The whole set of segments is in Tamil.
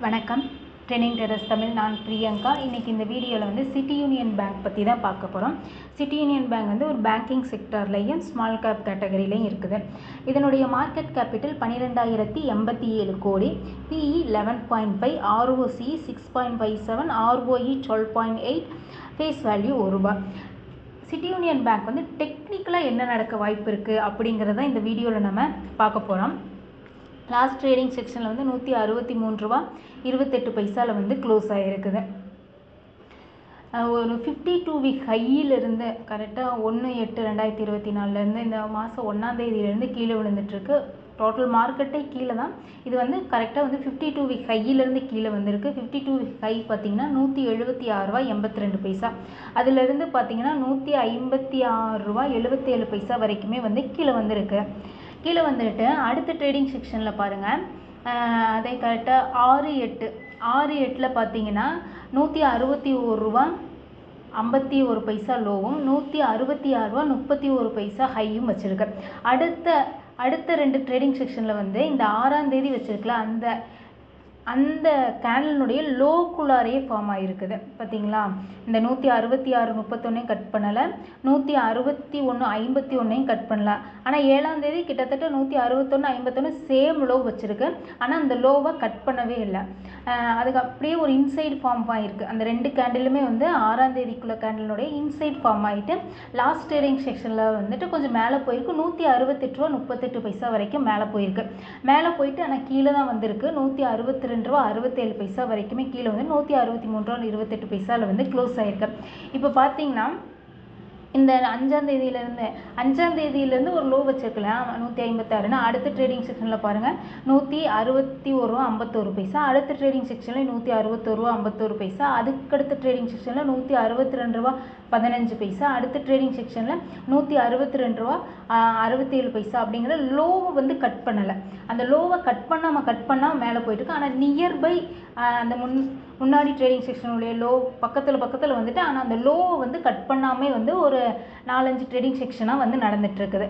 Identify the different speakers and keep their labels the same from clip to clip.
Speaker 1: வணக்கம். Trending terrors Tamil. நான் பிரியங்கா. இன்றைக்கி இந்த வீடியோவில் வந்து சிட்டி யூனியன் பேங்க் பற்றி தான் பார்க்க போகிறோம். சிட்டி யூனியன் பேங்க் வந்து ஒரு பேங்கிங் செக்டார்லேயும் ஸ்மால் கேப் கேட்டகரியிலையும் இருக்குது. இதனுடைய மார்க்கெட் கேபிட்டல் 12,087 கோடி, PE 11.5, ROCE 6.57, ROE 12.8, face value ₹1. City union bank வந்து டெக்னிக்கலாக என்ன நடக்க வாய்ப்பு இருக்குது அப்படிங்கிறத இந்த வீடியோவில் நம்ம பார்க்க போகிறோம். லாஸ்ட் ட்ரேடிங் செக்ஷனில் வந்து ₹163.28 வந்து க்ளோஸ் ஆகிருக்குது. ஒரு 52 வீக் ஹையிலிருந்து கரெக்டாக 1/8/2024 இந்த மாதம் 1ஆம் தேதியிலேருந்து கீழே விழுந்துட்டுருக்கு. டோட்டல் மார்க்கெட்டே கீழே தான். இது வந்து கரெக்டாக வந்து 52 வீக் ஹையிலேருந்து கீழே வந்திருக்கு. 52 வீக் ஹை பார்த்திங்கன்னா ₹176.82. அதிலிருந்து பார்த்திங்கன்னா ₹156.77 வரைக்குமே வந்து கீழே வந்திருக்கு. கீழே வந்துட்டு அடுத்த ட்ரேடிங் செக்ஷனில் பாருங்கள். அதே கரெக்டாக 6/8 பார்த்தீங்கன்னா ₹161.51 லோவும், ₹166.31 ஹையும் வச்சுருக்கு. அடுத்த 2 ட்ரேடிங் செக்ஷனில் வந்து இந்த 6ஆம் தேதி வச்சுருக்கல அந்த கேண்டலினுடைய லோக்குள்ளாரையே ஃபார்ம் ஆகிருக்குது. பார்த்தீங்களா, இந்த 166.31 கட் பண்ணலை, 161.51 கட் பண்ணல. ஆனால் 7ஆம் தேதி கிட்டத்தட்ட 161.51 சேம் லோ வச்சுருக்கு. ஆனால் அந்த லோவை கட் பண்ணவே இல்லை. அதுக்கு அப்படியே ஒரு இன்சைடு ஃபார்ம் ஆகிருக்கு. அந்த 2 கேண்டிலுமே வந்து 6ஆம் தேதிக்குள்ள கேண்டிலுடைய இன்சைட் ஃபார்ம் ஆகிட்டு லாஸ்ட் ட்ரேடிங் செக்ஷனில் வந்துட்டு கொஞ்சம் மேலே போயிருக்கு. ₹168.38 வரைக்கும் மேலே போயிருக்கு. மேலே போயிட்டு ஆனால் கீழே தான் வந்திருக்கு. ₹162.67 வரைக்குமே கீழே வந்து ₹163.28 வந்து க்ளோஸ் ஆகிருக்கு. இப்போ பார்த்தீங்கன்னா இந்த 5ஆம் தேதியிலேருந்து ஒரு லோ வச்சுருக்கலாம் 156. அடுத்த ட்ரேடிங் செக்ஷனில் பாருங்கள் ₹161.51. அடுத்த ட்ரேடிங் செக்ஷனில் ₹161.51. அதுக்கடுத்த ட்ரேடிங் செக்ஷனில் ₹162.15. அடுத்த ட்ரேடிங் செக்ஷனில் ₹162.67 அப்படிங்கிற லோவை வந்து கட் பண்ணலை. அந்த லோவை கட் பண்ணாமல் மேலே போயிட்டுருக்கு. ஆனால் நியர்பை அந்த முன்னாடி ட்ரேடிங் செக்ஷனுடைய லோ பக்கத்தில் வந்துட்டு, ஆனால் அந்த லோவை வந்து கட் பண்ணாமல் வந்து ஒரு 4-5 ட்ரேடிங் செக்ஷனாக வந்து நடந்துகிட்ருக்குது.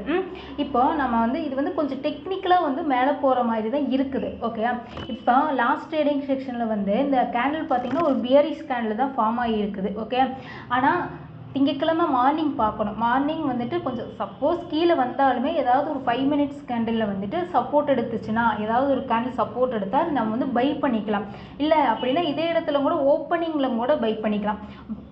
Speaker 1: இப்போ நம்ம வந்து இது வந்து கொஞ்சம் டெக்னிக்கலாக வந்து மேலே போகிற மாதிரி தான் இருக்குது. ஓகே, இப்போ லாஸ்ட் ட்ரேடிங் செக்ஷனில் வந்து இந்த கேண்டில் பார்த்திங்கன்னா ஒரு பியரிஷ் கேண்டில் தான் ஃபார்ம் ஆகி இருக்குது. ஓகே, ஆனால் திங்கட்கிழமை மார்னிங் பார்க்கணும். மார்னிங் வந்துட்டு கொஞ்சம் சப்போஸ் கீழே வந்தாலுமே ஏதாவது ஒரு 5 மினிட்ஸ் கேண்டிலில் வந்துட்டு சப்போர்ட் எடுத்துச்சுன்னா, ஏதாவது ஒரு கேண்டில் சப்போர்ட் எடுத்தால் நம்ம வந்து பை பண்ணிக்கலாம். இல்லை அப்படின்னா இதே இடத்துல கூட ஓப்பனிங்கில் கூட பை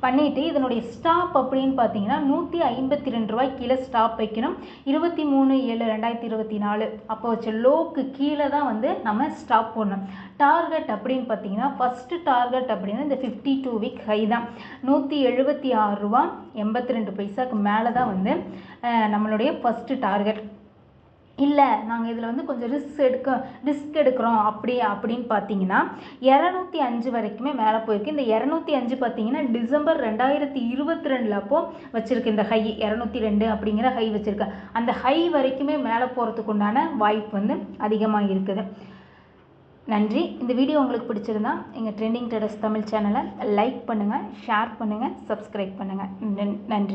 Speaker 1: பண்ணிவிட்டு இதனுடைய ஸ்டாப் அப்படின்னு பார்த்தீங்கன்னா ₹152 கீழே ஸ்டாப் வைக்கணும். 23/7/2024 அப்போ வச்ச லோக்கு கீழே தான் வந்து நம்ம ஸ்டாப் போடணும். டார்கெட் அப்படின்னு பார்த்தீங்கன்னா ஃபஸ்ட்டு டார்கெட் அப்படின்னா இந்த 52 வீக் ஹை தான். ₹176.82 மேலே தான் வந்து நம்மளுடைய ஃபஸ்ட்டு டார்கெட். இல்லை நாங்கள் இதில் வந்து கொஞ்சம் ரிஸ்க் எடுக்கிறோம் அப்படின்னு பார்த்தீங்கன்னா 205 வரைக்குமே மேலே போயிருக்கு. இந்த 205 பார்த்தீங்கன்னா டிசம்பர் 2022 அப்போ வச்சுருக்கு. இந்த ஹை 202 அப்படிங்கிற ஹை வச்சுருக்கு. அந்த ஹை வரைக்குமே மேலே போகிறதுக்கு உண்டான வாய்ப்பு வந்து அதிகமாக இருக்குது. நன்றி. இந்த வீடியோ உங்களுக்கு பிடிச்சிருந்தா எங்கள் ட்ரெண்டிங் டெரர்ஸ் தமிழ் சேனலை லைக் பண்ணுங்கள், ஷேர் பண்ணுங்கள், சப்ஸ்கிரைப் பண்ணுங்கள். நன்றி.